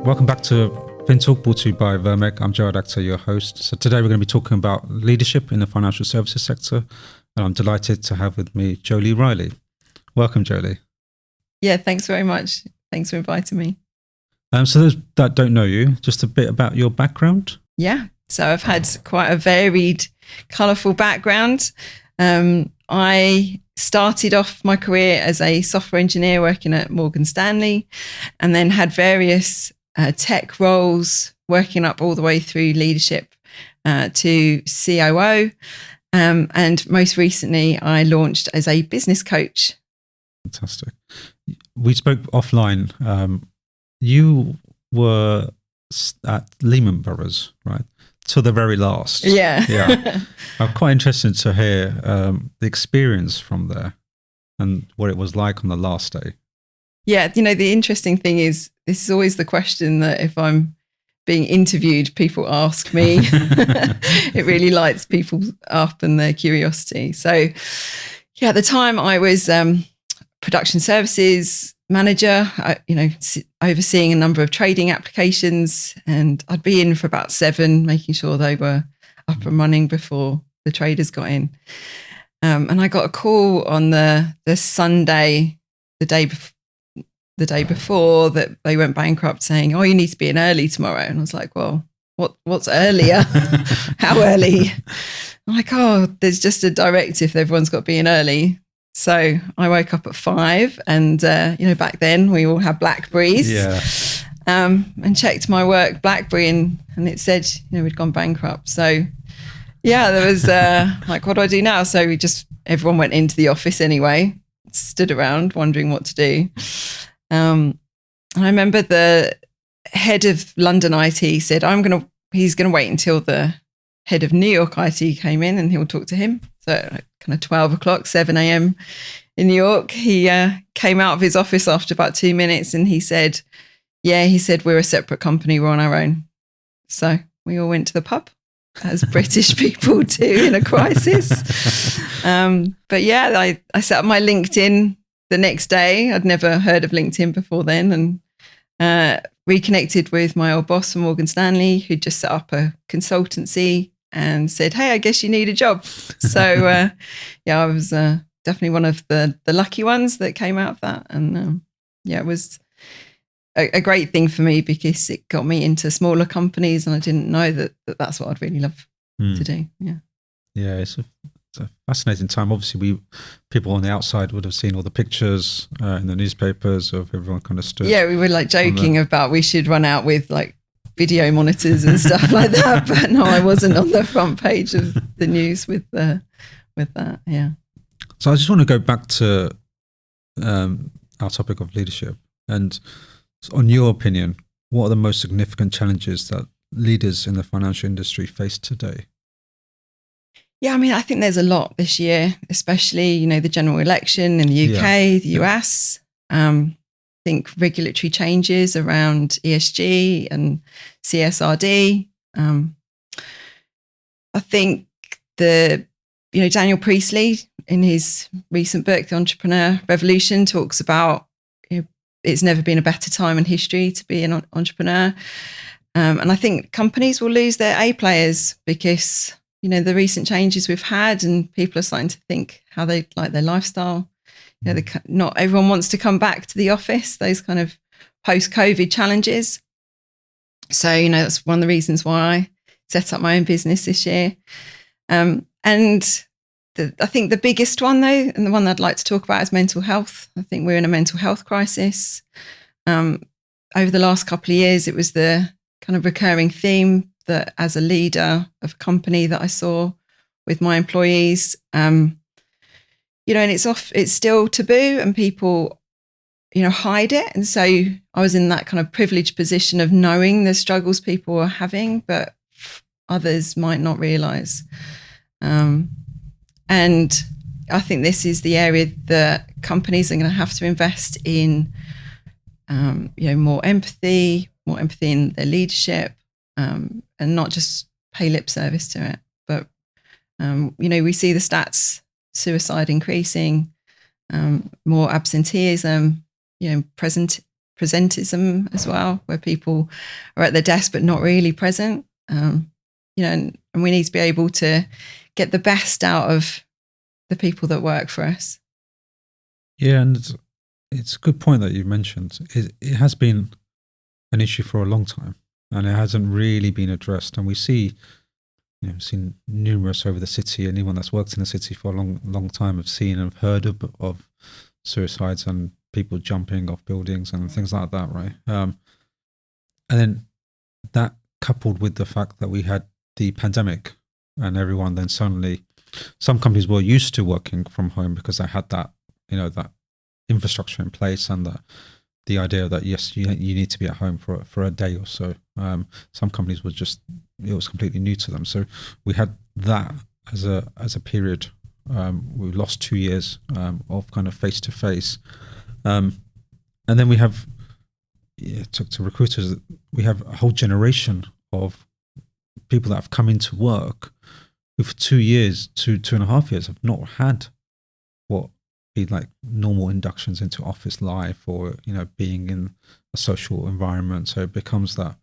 Welcome back to FinTalk, brought to you by Vermec. I'm Jawad Akhtar, your host. So today we're going to be talking about leadership in the financial services sector. And I'm delighted to have with me Joli Riley. Welcome, Joli. Yeah, thanks very much. Thanks for inviting me. So those that don't know you, just a bit about your background. Yeah, so I've had quite a varied, colourful background. I started off my career as a software engineer working at Morgan Stanley, and then had various tech roles, working up all the way through leadership to COO. And most recently, I launched as a business coach. Fantastic. We spoke offline. You were at Lehman Brothers, right? To the very last. Yeah. I'm quite interested to hear the experience from there and what it was like on the last day. Yeah, the interesting thing is, this is always the question that if I'm being interviewed, people ask me. It really lights people up and their curiosity. So, yeah, at the time I was production services manager, overseeing a number of trading applications, and I'd be in for about 7, making sure they were up and running before the traders got in. And I got a call on the Sunday, the day before that they went bankrupt, saying, "Oh, you need to be in early tomorrow." And I was like, "Well, what's earlier? How early?" I'm like, "Oh, there's just a directive that everyone's got to be in early." So I woke up at 5, and back then we all had Blackberries. Yeah. And checked my work BlackBerry, and it said, we'd gone bankrupt. So yeah, there was like, what do I do now? So everyone went into the office anyway, stood around wondering what to do. And I remember the head of London IT said, he's going to wait until the head of New York IT came in and he'll talk to him. So kind of 12 o'clock, 7 a.m. in New York, he came out of his office after about 2 minutes and he said, we're a separate company, we're on our own. So we all went to the pub, as British people do in a crisis. But yeah, I set up my LinkedIn the next day. I'd never heard of LinkedIn before then, and reconnected with my old boss from Morgan Stanley, who'd just set up a consultancy and said, "Hey, I guess you need a job." So I was definitely one of the lucky ones that came out of that. And it was a great thing for me because it got me into smaller companies, and I didn't know that that's what I'd really love to do. Yeah, it's a fascinating time. Obviously, people on the outside would have seen all the pictures in the newspapers of everyone kind of stood. Yeah, we were like joking about we should run out with like video monitors and stuff like that. But no, I wasn't on the front page of the news with that. Yeah. So I just want to go back to our topic of leadership. And on your opinion, what are the most significant challenges that leaders in the financial industry face today? Yeah, I mean, I think there's a lot this year, especially, the general election in the UK, the US. I think regulatory changes around ESG and CSRD. I think Daniel Priestley, in his recent book, The Entrepreneur Revolution, talks about it's never been a better time in history to be an entrepreneur. And I think companies will lose their A players because the recent changes we've had, and people are starting to think how they like their lifestyle. Not everyone wants to come back to the office, those kind of post-COVID challenges. So, that's one of the reasons why I set up my own business this year. And I think the biggest one, though, and the one that I'd like to talk about, is mental health. I think we're in a mental health crisis. Over the last couple of years, it was the kind of recurring theme that as a leader of a company that I saw with my employees, and it's still taboo and people, hide it. And so I was in that kind of privileged position of knowing the struggles people were having, but others might not realize. And I think this is the area that companies are going to have to invest in, more empathy in their leadership, and not just pay lip service to it. But, we see the stats, suicide increasing, more absenteeism, presentism as well, where people are at their desk but not really present. And we need to be able to get the best out of the people that work for us. Yeah, and it's a good point that you mentioned. It has been an issue for a long time, and it hasn't really been addressed. And we see, seen numerous over the city, and anyone that's worked in the city for a long time have seen and have heard of suicides and people jumping off buildings and things like that, right? And then that coupled with the fact that we had the pandemic, and everyone then suddenly, some companies were used to working from home because they had that, that infrastructure in place, and the idea that yes, you need to be at home for a day or so. Some companies were just, it was completely new to them. So we had that as a period. We lost 2 years of kind of face to face, and then we have to recruiters. We have a whole generation of people that have come into work who for 2 years, 2.5 years, have not had what be like normal inductions into office life, or being in a social environment. So it becomes that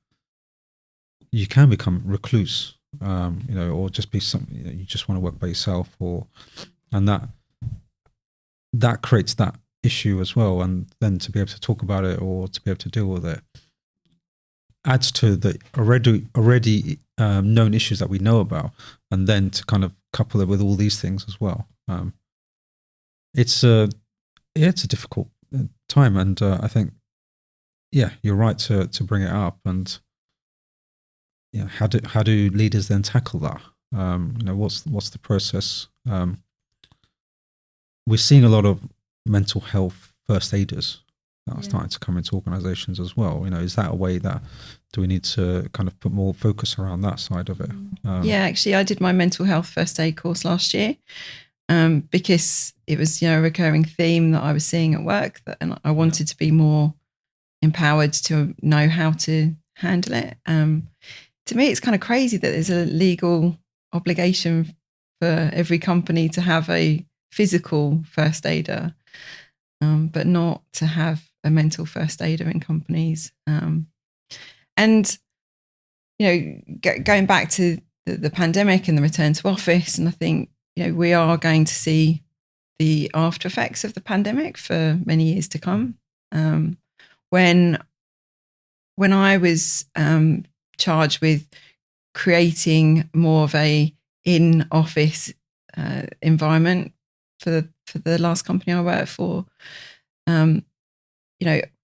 you can become recluse, or just be something, you just want to work by yourself, and that creates that issue as well. And then to be able to talk about it, or to be able to deal with it, adds to the already known issues that we know about, and then to kind of couple it with all these things as well. It's a difficult time, and I think, you're right to bring it up. And how do leaders then tackle that? What's the process? We're seeing a lot of mental health first aiders that are starting to come into organizations as well. Is that a way that, do we need to kind of put more focus around that side of it? Actually, I did my mental health first aid course last year, because it was a recurring theme that I was seeing at work, and I wanted to be more empowered to know how to handle it. To me, it's kind of crazy that there's a legal obligation for every company to have a physical first aider, but not to have a mental first aider in companies. And going back to the pandemic and the return to office, and I think we are going to see the after effects of the pandemic for many years to come. When I was charged with creating more of a in-office environment for the last company I worked for,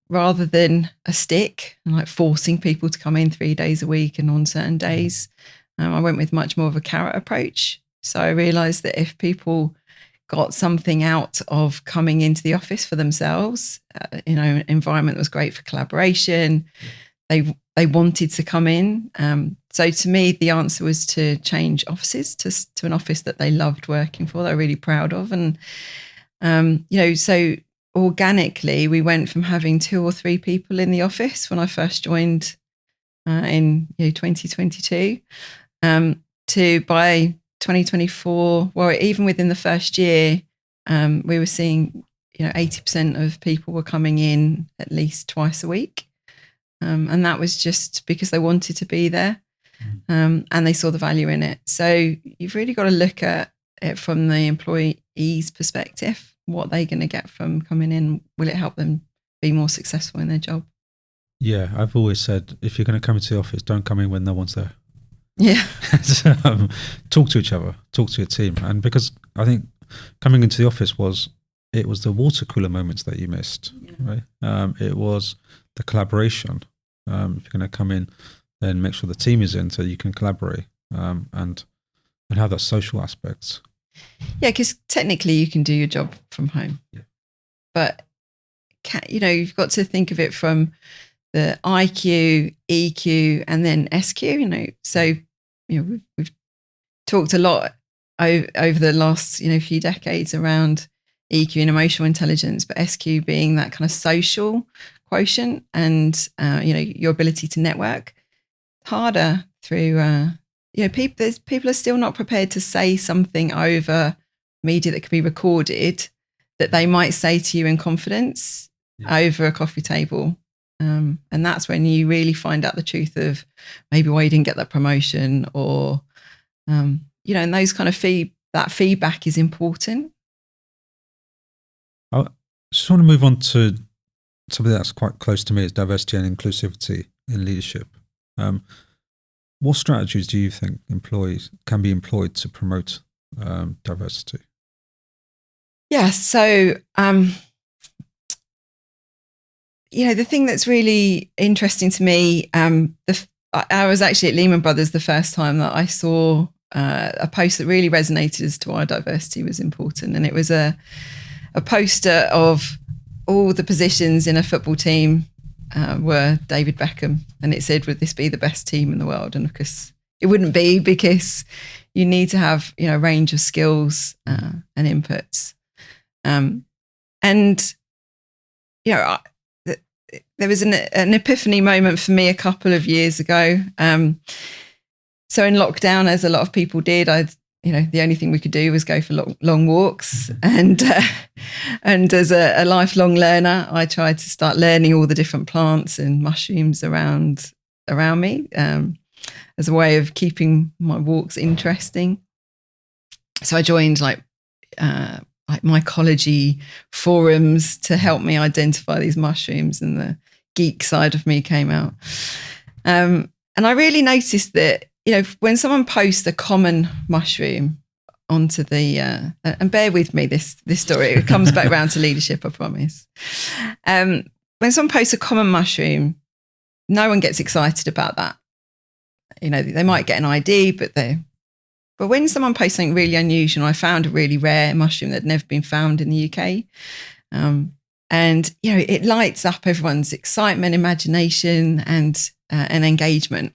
rather than a stick and like forcing people to come in 3 days a week and on certain days, I went with much more of a carrot approach. So I realized that if people got something out of coming into the office for themselves, an environment that was great for collaboration, they wanted to come in. So to me, the answer was to change offices to an office that they loved working for, they were really proud of. And, so organically, we went from having 2 or 3 people in the office when I first joined in 2022, to by 2024, well, even within the first year, we were seeing 80% of people were coming in at least twice a week. And that was just because they wanted to be there, and they saw the value in it. So you've really got to look at it from the employee's perspective. What they're going to get from coming in? Will it help them be more successful in their job? Yeah, I've always said, if you're going to come into the office, don't come in when no one's there. Yeah. Talk to each other, talk to your team. And because I think coming into the office was the water cooler moments that you missed, right? It was the collaboration. If you're going to come in, then make sure the team is in so you can collaborate, and have that social aspect. Yeah, because technically you can do your job from home, but you've got to think of it from the IQ, EQ, and then SQ. So we've talked a lot over the last few decades around EQ and emotional intelligence, but SQ being that kind of social quotient and your ability to network. Harder through people are still not prepared to say something over media that could be recorded that they might say to you in confidence over a coffee table. And that's when you really find out the truth of maybe why you didn't get that promotion, or, and those kind of that feedback is important. I just want to move on to something that's quite close to me, is diversity and inclusivity in leadership. What strategies do you think employees can be employed to promote diversity? Yeah, so the thing that's really interesting to me, I was actually at Lehman Brothers the first time that I saw a post that really resonated as to why diversity was important, and it was a poster of all the positions in a football team were David Beckham, and it said, "Would this be the best team in the world?" And of course, it wouldn't be, because you need to have a range of skills and inputs. There was an epiphany moment for me a couple of years ago. So in lockdown, as a lot of people did, the only thing we could do was go for long walks. And as a lifelong learner, I tried to start learning all the different plants and mushrooms around me as a way of keeping my walks interesting. So I joined like mycology forums to help me identify these mushrooms, and the geek side of me came out. And I really noticed that, when someone posts a common mushroom onto the, and bear with me, this story, it comes back round to leadership, I promise. When someone posts a common mushroom, no one gets excited about that. They might get an ID, but when someone posts something really unusual, I found a really rare mushroom that had never been found in the UK. And it lights up everyone's excitement, imagination, and engagement.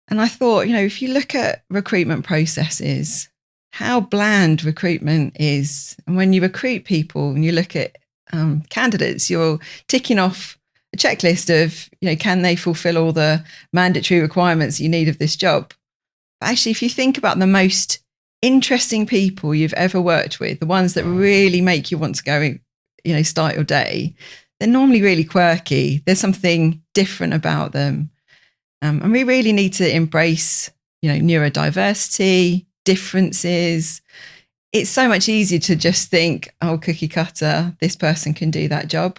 And I thought, if you look at recruitment processes, how bland recruitment is. And when you recruit people and you look at candidates, you're ticking off a checklist of, can they fulfill all the mandatory requirements you need of this job? But actually, if you think about the most interesting people you've ever worked with, the ones that really make you want to go, start your day, they're normally really quirky. There's something different about them. And we really need to embrace, neurodiversity, differences. It's so much easier to just think, oh, cookie cutter, this person can do that job.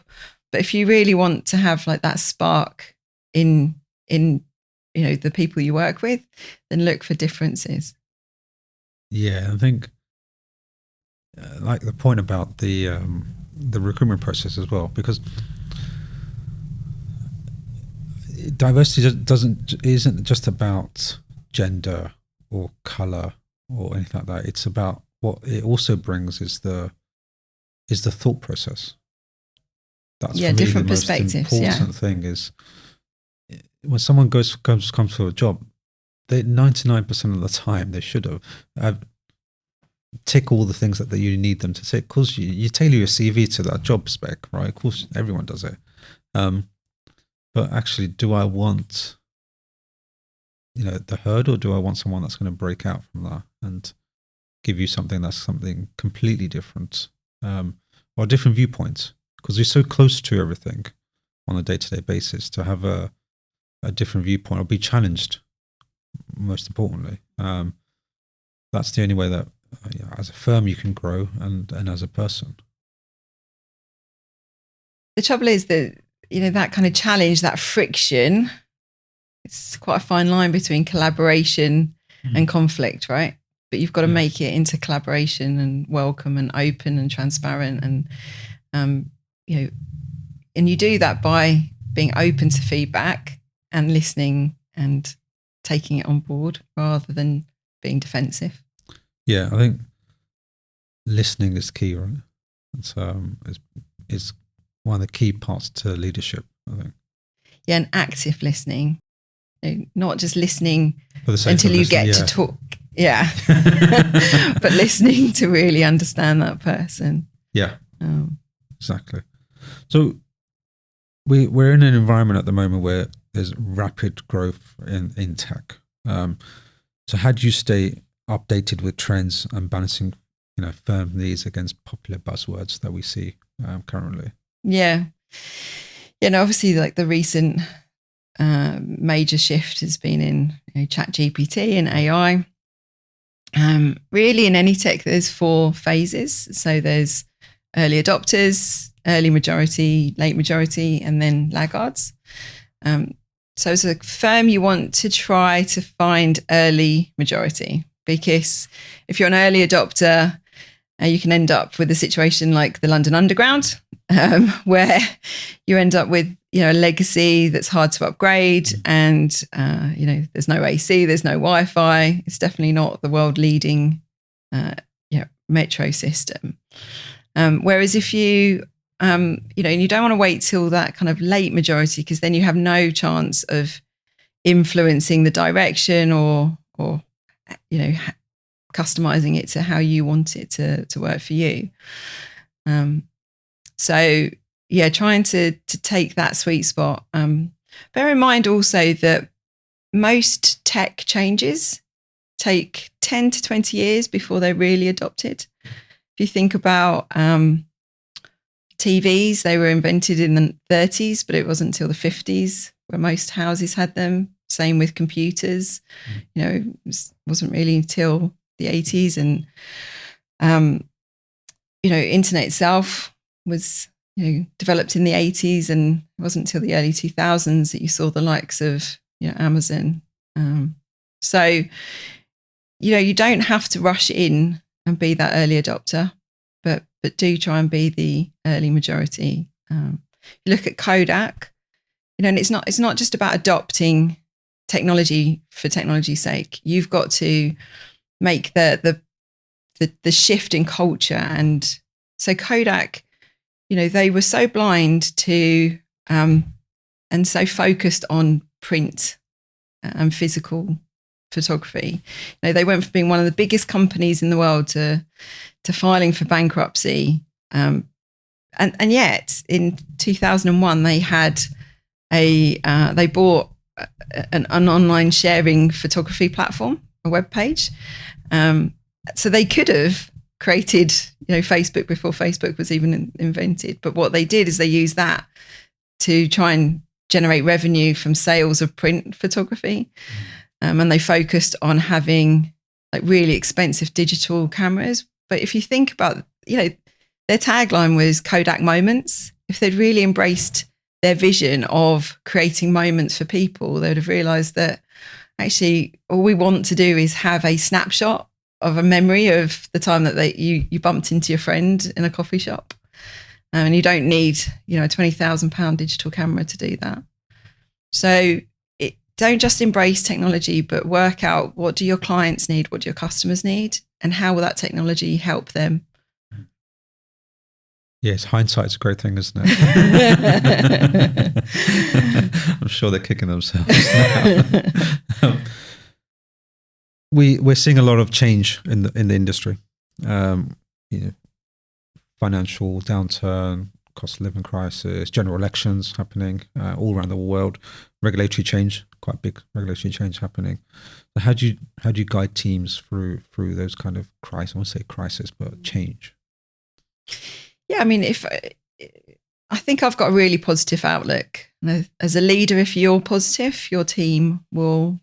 But if you really want to have like that spark in the people you work with, then look for differences. Yeah, I think like the point about the recruitment process as well, because diversity isn't just about gender or color or anything like that. It's about what it also brings is the thought process. That's for me different the most perspectives. important thing is when someone comes for a job, they 99% of the time they should have tick all the things that you need them to tick. Of course, you tailor your CV to that job spec, right? Of course, everyone does it. But actually, do I want, the herd, or do I want someone that's going to break out from that and give you something completely different, or a different viewpoint? Because you're so close to everything on a day-to-day basis, to have a different viewpoint or be challenged, most importantly. That's the only way that as a firm you can grow and as a person. The trouble is that, that kind of challenge, that friction, it's quite a fine line between collaboration and conflict, right? But you've got to make it into collaboration and welcome and open and transparent. And, and you do that by being open to feedback and listening and taking it on board rather than being defensive. Yeah, I think listening is key, right? It's one of the key parts to leadership, I think. Yeah, and active listening, not just listening until you get to talk. Yeah, but listening to really understand that person. Yeah, exactly. So we're in an environment at the moment where there's rapid growth in tech. So how do you stay updated with trends and balancing, firm needs against popular buzzwords that we see currently? Yeah. Obviously, like the recent major shift has been in Chat GPT and AI. Really, in any tech, there's 4 phases. So there's early adopters, early majority, late majority, and then laggards. So as a firm, you want to try to find early majority, because if you're an early adopter, you can end up with a situation like the London Underground, where you end up with a legacy that's hard to upgrade, and there's no AC, there's no Wi-Fi. It's definitely not the world leading metro system. Whereas if you and you don't want to wait till that kind of late majority, because then you have no chance of influencing the direction or customizing it to how you want it to work for you. So trying to take that sweet spot. Bear in mind also that most tech changes take 10 to 20 years before they're really adopted. If you think about TVs, they were invented in the 30s, but it wasn't until the 50s where most houses had them. Same with computers. It wasn't really until the 80s, and internet itself was developed in the 80s, and it wasn't until the early 2000s that you saw the likes of Amazon. So you don't have to rush in and be that early adopter, but do try and be the early majority. You look at Kodak, and it's not just about adopting technology for technology's sake. You've got to make the shift in culture. And so Kodak, they were so blind to and so focused on print and physical photography. They went from being one of the biggest companies in the world to filing for bankruptcy. And yet in 2001, they had they bought an online sharing photography platform, a web page. So they could have created, Facebook before Facebook was even invented. But what they did is they used that to try and generate revenue from sales of print photography. And they focused on having like really expensive digital cameras. But if you think about, their tagline was Kodak Moments. If they'd really embraced their vision of creating moments for people, they would have realized that actually all we want to do is have a snapshot of a memory of the time that you bumped into your friend in a coffee shop. And you don't need, a £20,000 digital camera to do that. So don't just embrace technology, but work out, what do your clients need? What do your customers need? And how will that technology help them? Yes, hindsight's a great thing, isn't it? I'm sure they're kicking themselves now. We're seeing a lot of change in the industry. Financial downturn, cost of living crisis, general elections happening all around the world, regulatory change, quite big regulatory change happening. So how do you guide teams through those kind of crises? I won't say crisis, but change. Yeah, I mean, I think I've got a really positive outlook. As a leader, if you're positive, your team will,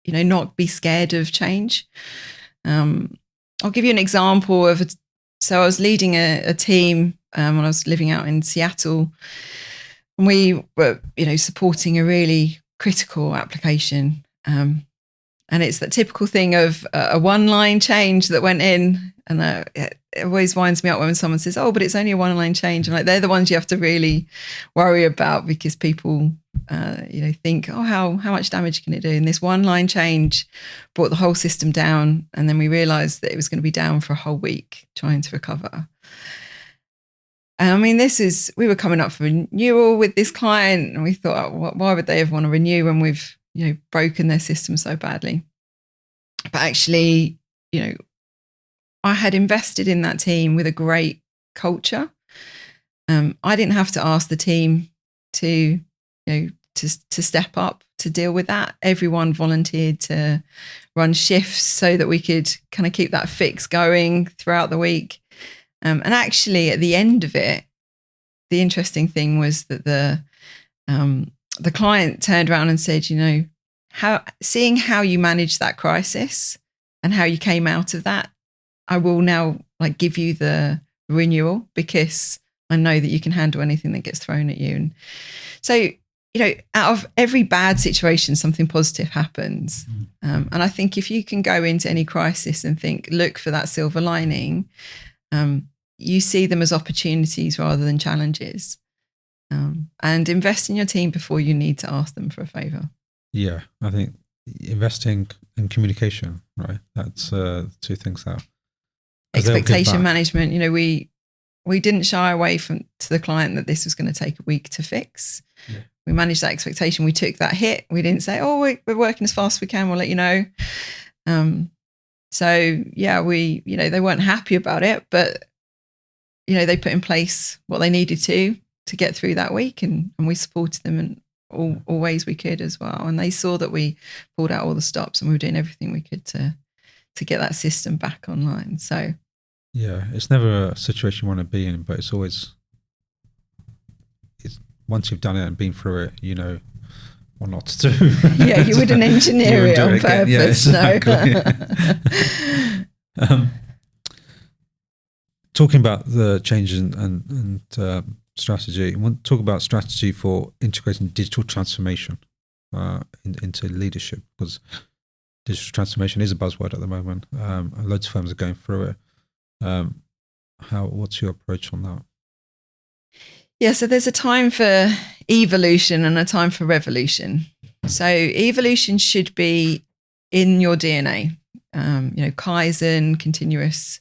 not be scared of change. I'll give you an example so I was leading a team when I was living out in Seattle, and we were, supporting a really critical application. And it's that typical thing of a one-line change that went in, and it always winds me up when someone says, "Oh, but it's only a one-line change." And they're the ones you have to really worry about, because people, think, "Oh, how much damage can it do?" And this one-line change brought the whole system down, and then we realised that it was going to be down for a whole week trying to recover. And I mean, we were coming up for renewal with this client, and we thought, why would they ever want to renew when we've broken their system so badly? But actually, I had invested in that team with a great culture. I didn't have to ask the team to step up to deal with that. Everyone volunteered to run shifts so that we could kind of keep that fix going throughout the week. And actually, at the end of it, the interesting thing was that the client turned around and said, seeing how you managed that crisis and how you came out of that, I will now give you the renewal because I know that you can handle anything that gets thrown at you. And so, out of every bad situation, something positive happens. And I think if you can go into any crisis and look for that silver lining, you see them as opportunities rather than challenges. And invest in your team before you need to ask them for a favor. Yeah, I think investing in communication, right? That's two things that expectation management. We didn't shy away to the client that this was going to take a week to fix. Yeah. We managed that expectation. We took that hit. We didn't say, "Oh, we're working as fast as we can. We'll let you know." So yeah, they weren't happy about it, but they put in place what they needed to get through that week, and we supported them in all ways we could as well. And they saw that we pulled out all the stops and we were doing everything we could to get that system back online. So yeah, it's never a situation you want to be in, but it's once you've done it and been through it, you know what not to do. Yeah, you wouldn't engineer it on purpose. Yeah, exactly. No. Talking about the changes and strategy, I want to talk about strategy for integrating digital transformation into leadership, because digital transformation is a buzzword at the moment. And loads of firms are going through it. What's your approach on that? Yeah, so there's a time for evolution and a time for revolution. So evolution should be in your DNA. Kaizen, continuous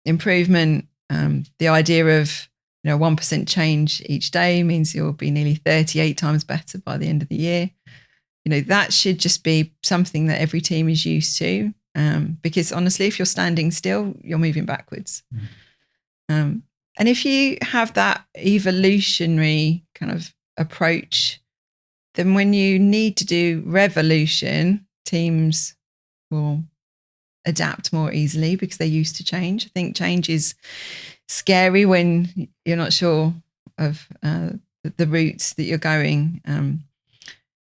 improvement. The idea of 1% change each day means you'll be nearly 38 times better by the end of the year. That should just be something that every team is used to. Because honestly, if you're standing still, you're moving backwards. And if you have that evolutionary kind of approach, then when you need to do revolution, teams will adapt more easily because they're used to change. I think change is scary when you're not sure of the routes that you're going.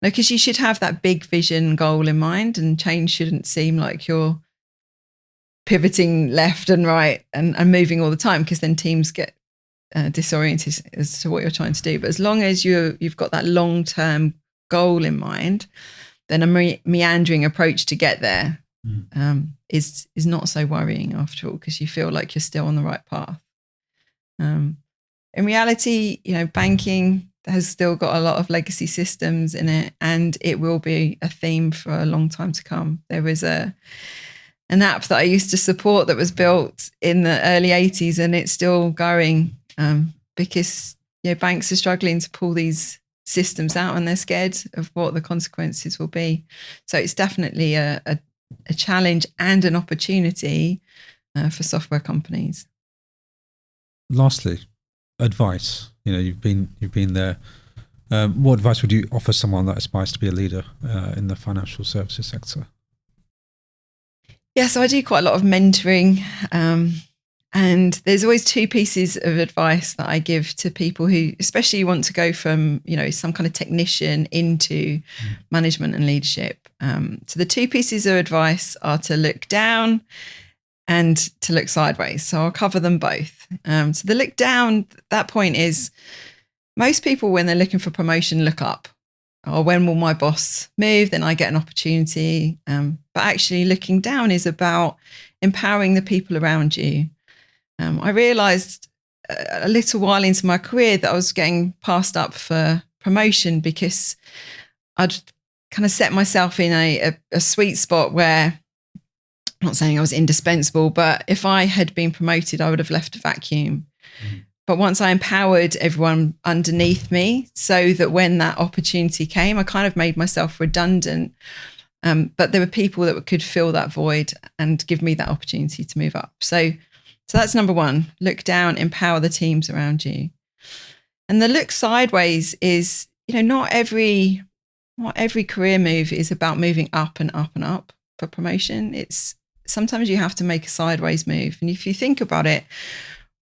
Because you should have that big vision goal in mind, and change shouldn't seem like you're pivoting left and right and moving all the time, because then teams get disoriented as to what you're trying to do. But as long as you've got that long-term goal in mind, then a meandering approach to get there is not so worrying after all, because you feel like you're still on the right path. In reality, banking has still got a lot of legacy systems in it, and it will be a theme for a long time to come. There was an app that I used to support that was built in the early 80s, and it's still going because banks are struggling to pull these systems out, and they're scared of what the consequences will be. So it's definitely a challenge and an opportunity for software companies. Lastly, advice. You've been there. What advice would you offer someone that aspires to be a leader in the financial services sector? Yeah, so I do quite a lot of mentoring, and there's always two pieces of advice that I give to people who especially want to go from, some kind of technician into management and leadership. So the two pieces of advice are to look down and to look sideways. So I'll cover them both. So the look down, that point is most people, when they're looking for promotion, look up. Or when will my boss move? Then I get an opportunity. But actually looking down is about empowering the people around you. I realized a little while into my career that I was getting passed up for promotion because I'd kind of set myself in a sweet spot where, I'm not saying I was indispensable, but if I had been promoted, I would have left a vacuum. But once I empowered everyone underneath me so that when that opportunity came, I kind of made myself redundant. But there were people that could fill that void and give me that opportunity to move up. So that's number one, look down, empower the teams around you. And the look sideways is, not every career move is about moving up and up and up for promotion. It's sometimes you have to make a sideways move. And if you think about it,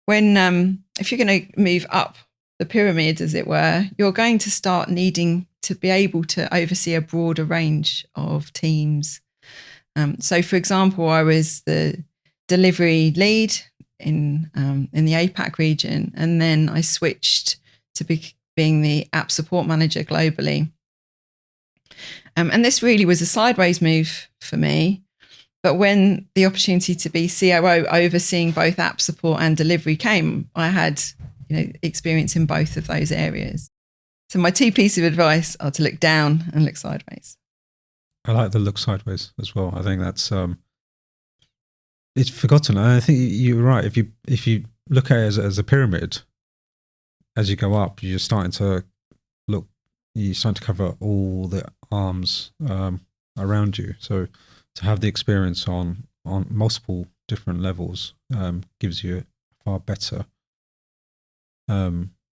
when if you're going to move up the pyramid, as it were, you're going to start needing to be able to oversee a broader range of teams. So, for example, I was the delivery lead in the APAC region, and then I switched to being the app support manager globally. And this really was a sideways move for me. But when the opportunity to be COO overseeing both app support and delivery came, I had experience in both of those areas. So my 2 pieces of advice are to look down and look sideways. I like the look sideways as well. I think that's it's forgotten. I think you're right. If you look at it as a pyramid, as you go up, you're starting to cover all the arms around you. So to have the experience on multiple different levels gives you a far better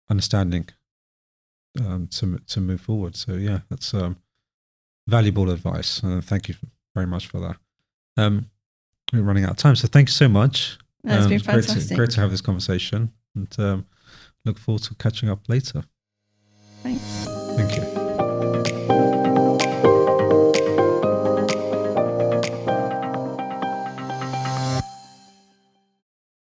understanding to move forward. So yeah, that's valuable advice. Thank you very much for that. We're running out of time, so thank you so much. It's been fantastic. Great to have this conversation, and look forward to catching up later. Thanks.